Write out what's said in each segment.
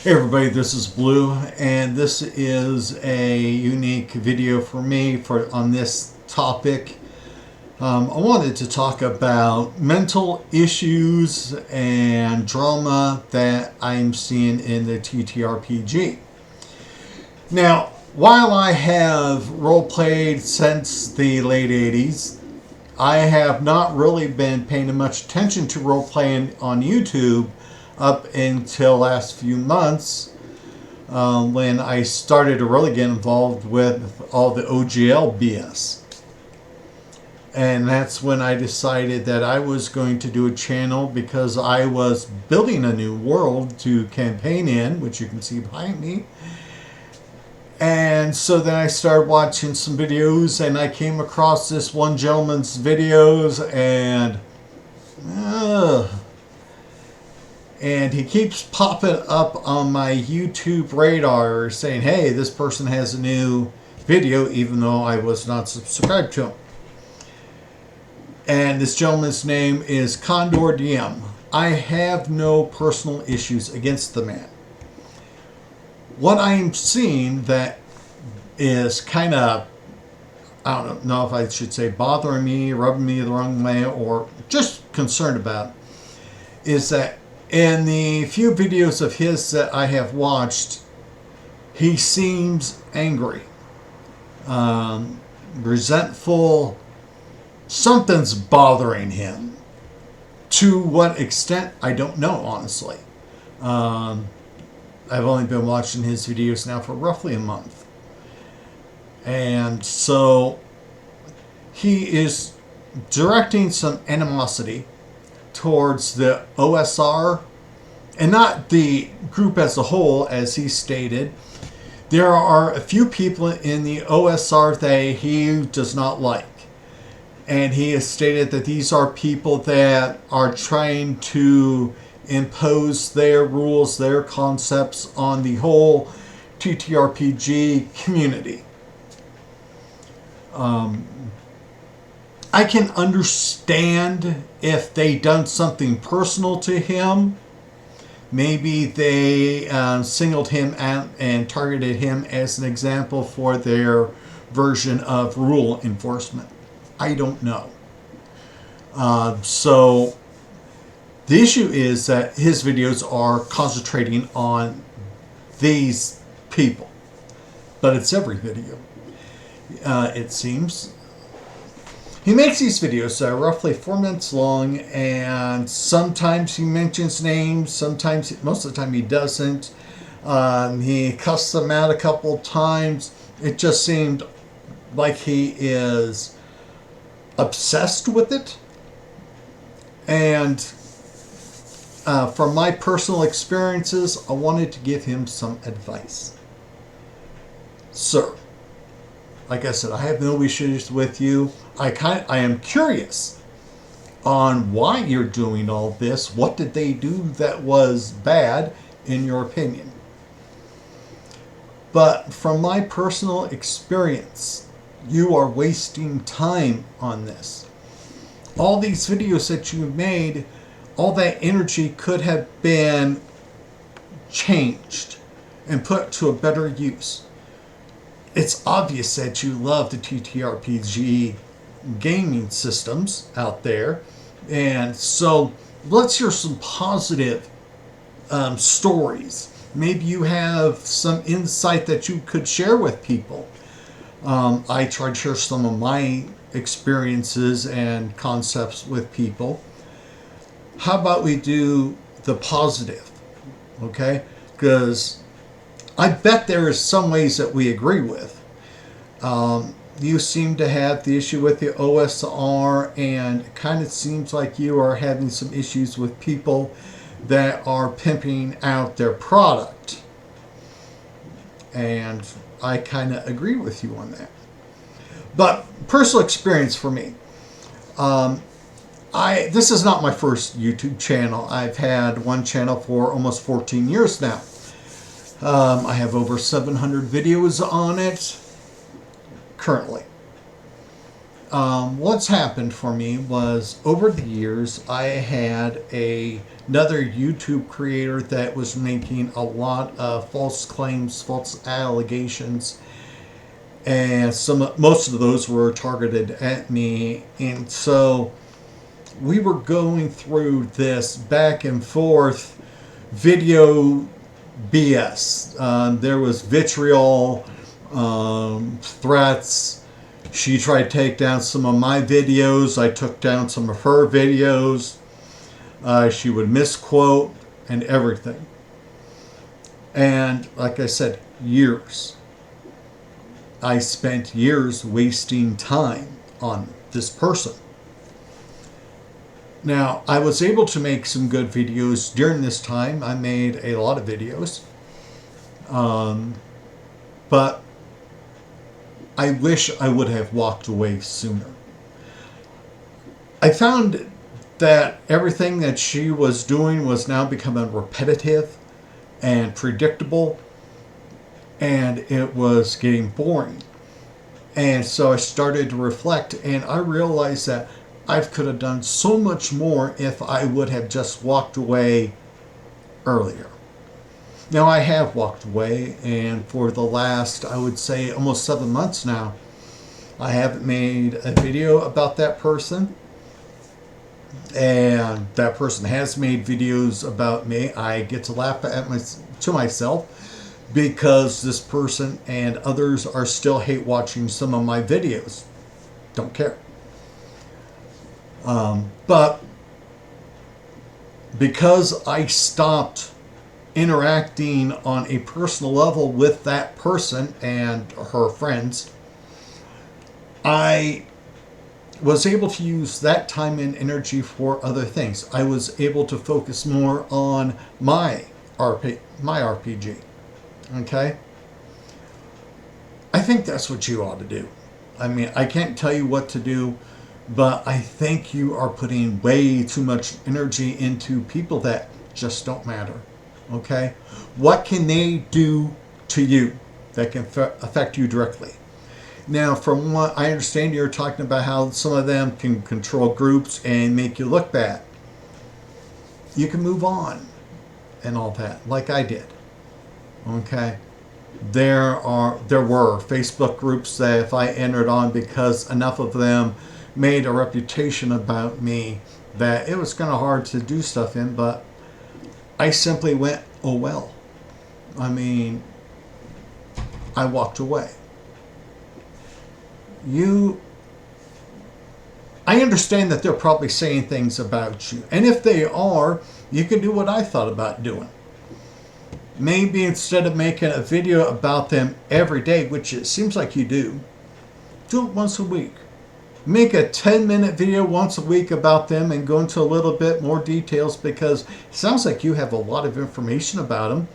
Hey everybody, this is Blue, and this is a unique video for me on this topic. I wanted to talk about mental issues and drama that I'm seeing in the TTRPG. Now, while I have role played since the late 80s, I have not really been paying much attention to role playing on YouTube up until last few months, when I started to really get involved with all the OGL BS. And that's when I decided that I was going to do a channel because I was building a new world to campaign in, which you can see behind me. And so then I started watching some videos, and I came across this one gentleman's videos, and he keeps popping up on my YouTube radar saying, hey, this person has a new video, even though I was not subscribed to him. And this gentleman's name is Condor DM. I have no personal issues against the man. What I'm seeing that is kind of, I don't know if I should say bothering me, rubbing me the wrong way, or just concerned about, is that in the few videos of his that I have watched, he seems angry, resentful. Something's bothering him. To what extent, I don't know, honestly. I've only been watching his videos now for roughly a month. And so he is directing some animosity towards the OSR, and not the group as a whole, as he stated. There are a few people in the OSR that he does not like. And he has stated that these are people that are trying to impose their rules, their concepts on the whole TTRPG community. I can understand if they done something personal to him. Maybe they singled him out and targeted him as an example for their version of rule enforcement. I don't know. So the issue is that his videos are concentrating on these people. But it's every video, it seems. He makes these videos that are roughly 4 minutes long, and sometimes he mentions names, sometimes, most of the time he doesn't. He cussed them out a couple of times. It just seemed like he is obsessed with it. And from my personal experiences, I wanted to give him some advice. Sir, like I said, I have no issues with you. I am curious on why you're doing all this. What did they do that was bad, in your opinion? But from my personal experience, you are wasting time on this. All these videos that you made, all that energy could have been changed and put to a better use. It's obvious that you love the TTRPG gaming systems out there, and so let's hear some positive stories. Maybe you have some insight that you could share with people. I try to share some of my experiences and concepts with people. How about we do the positive, okay? Because I bet there is some ways that we agree with. You seem to have the issue with the OSR, and it kind of seems like you are having some issues with people that are pimping out their product. And I kind of agree with you on that. But personal experience for me, this is not my first YouTube channel. I've had one channel for almost 14 years now. I have over 700 videos on it currently. What's happened for me was, over the years, I had a another YouTube creator that was making a lot of false claims, false allegations, and most of those were targeted at me. And so we were going through this back and forth video BS. There was vitriol, threats. She tried to take down some of my videos. I took down some of her videos. She would misquote and everything. And like I said, years. I spent years wasting time on this person. Now, I was able to make some good videos during this time. I made a lot of videos. But I wish I would have walked away sooner. I found that everything that she was doing was now becoming repetitive and predictable, and it was getting boring. And so I started to reflect, and I realized that I could have done so much more if I would have just walked away earlier. Now, I have walked away, and for the last, I would say, almost 7 months now, I haven't made a video about that person. And that person has made videos about me. I get to laugh to myself because this person and others are still hate watching some of my videos. Don't care. But because I stopped interacting on a personal level with that person and her friends, I was able to use that time and energy for other things. I was able to focus more on my RPG. Okay? I think that's what you ought to do. I mean, I can't tell you what to do, but I think you are putting way too much energy into people that just don't matter. Okay? What can they do to you that can affect you directly? Now, from what I understand, you're talking about how some of them can control groups and make you look bad. You can move on and all that, like I did. Okay? There were Facebook groups that if I entered on, because enough of them made a reputation about me, that it was kind of hard to do stuff in, but I simply went, oh well. I mean, I walked away. I understand that they're probably saying things about you. And if they are, you can do what I thought about doing. Maybe instead of making a video about them every day, which it seems like you do it once a week. Make a 10-minute video once a week about them and go into a little bit more details, because it sounds like you have a lot of information about them.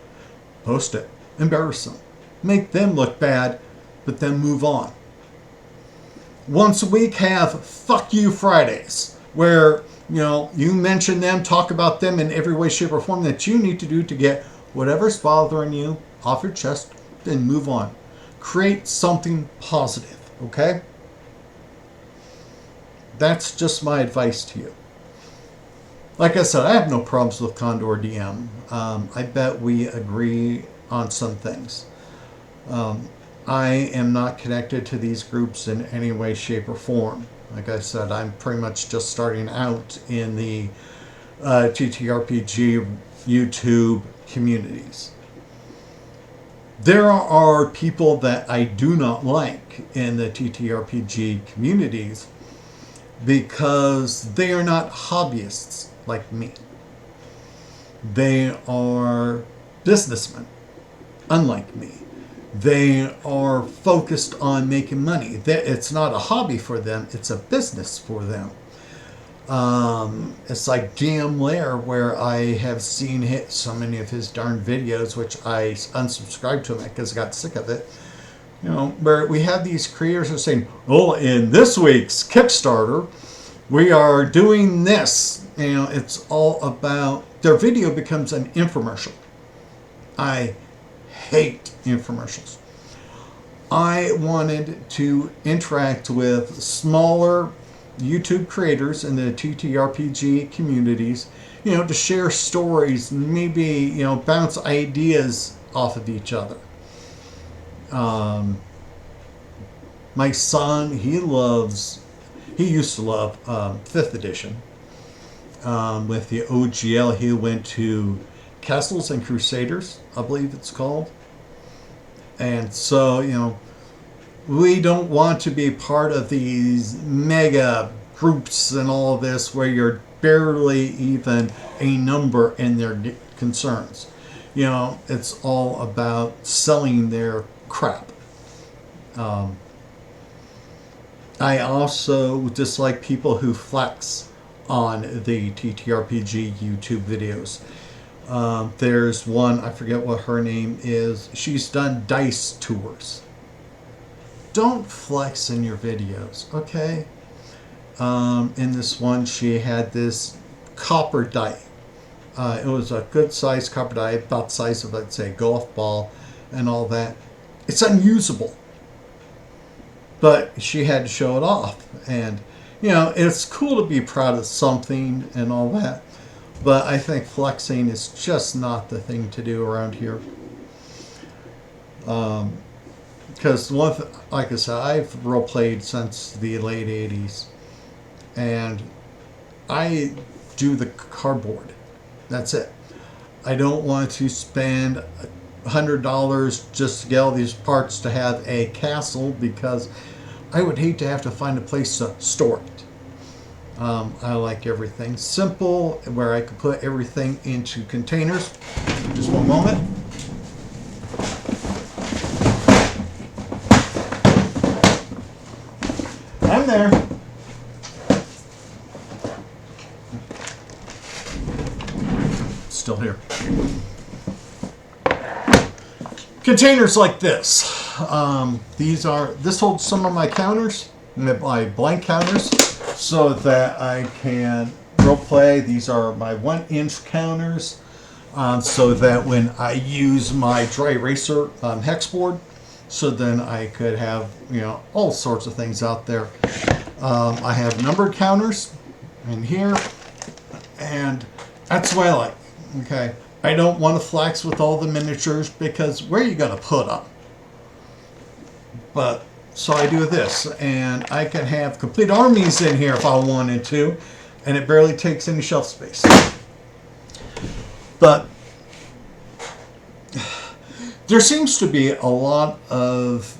Post it. Embarrass them. Make them look bad, but then move on. Once a week, have Fuck You Fridays, where, you mention them, talk about them in every way, shape, or form that you need to do to get whatever's bothering you off your chest, then move on. Create something positive, okay? That's just my advice to you. Like I said, I have no problems with Condor DM. I bet we agree on some things. I am not connected to these groups in any way, shape, or form. Like I said, I'm pretty much just starting out in the TTRPG YouTube communities. There are people that I do not like in the TTRPG communities because they are not hobbyists like me. They are businessmen, unlike me. They are focused on making money. It's not a hobby for them, it's a business for them. It's like DM Lair, where I have seen so many of his darn videos, which I unsubscribed to him because I got sick of it. Where we have these creators who are saying, oh, in this week's Kickstarter, we are doing this. It's all about, their video becomes an infomercial. I hate infomercials. I wanted to interact with smaller YouTube creators in the TTRPG communities to share stories, maybe, bounce ideas off of each other. My son, he used to love 5th edition. With the OGL, he went to Castles and Crusaders, I believe it's called. And so, we don't want to be part of these mega groups and all of this where you're barely even a number in their concerns. It's all about selling their crap. I also dislike people who flex on the TTRPG YouTube videos. There's one, I forget what her name is. She's done dice tours. Don't flex in your videos, okay? In this one, she had this copper die. It was a good sized copper die, about the size of, let's say, a golf ball and all that. It's unusable. But she had to show it off. And, it's cool to be proud of something and all that. But I think flexing is just not the thing to do around here. Because like I said, I've role played since the late 80s. And I do the cardboard. That's it. I don't want to spend $100 just to get all these parts to have a castle, because I would hate to have to find a place to store it. I like everything simple, where I can put everything into containers. Just one moment. I'm there. Still here. Containers like this. This holds some of my counters, my blank counters, so that I can role play. These are my 1-inch counters, so that when I use my dry eraser hex board, so then I could have all sorts of things out there. I have numbered counters in here, and that's what I like. Okay, I don't want to flex with all the miniatures, because where are you going to put them? But so I do this, and I can have complete armies in here if I wanted to, and it barely takes any shelf space. But there seems to be a lot of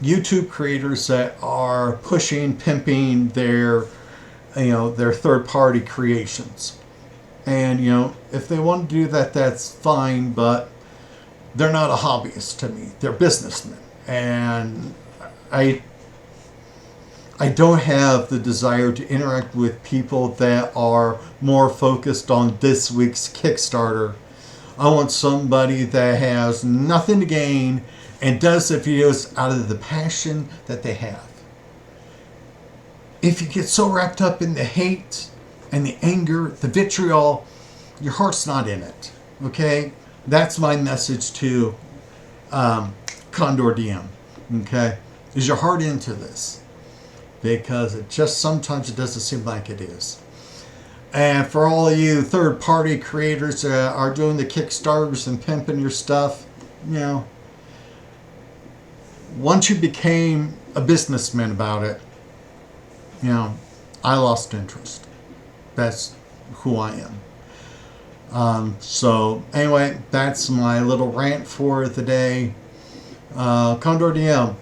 YouTube creators that are pushing, pimping their third-party creations. And, if they want to do that, that's fine, but they're not a hobbyist to me. They're businessmen. And I don't have the desire to interact with people that are more focused on this week's Kickstarter. I want somebody that has nothing to gain and does the videos out of the passion that they have. If you get so wrapped up in the hate and the anger, the vitriol, your heart's not in it. Okay? That's my message to Condor DM. Okay? Is your heart into this? Because sometimes it doesn't seem like it is. And for all of you third-party creators that are doing the Kickstarters and pimping your stuff, once you became a businessman about it, I lost interest. That's who I am. So anyway, that's my little rant for the day. Condor DM,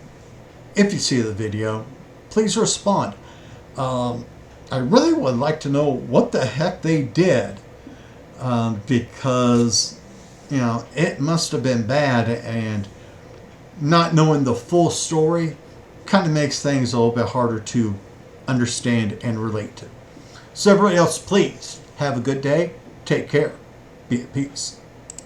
if you see the video, please respond. I really would like to know what the heck they did, because it must have been bad, and not knowing the full story kind of makes things a little bit harder to understand and relate to. So everybody else, please have a good day. Take care. Be at peace.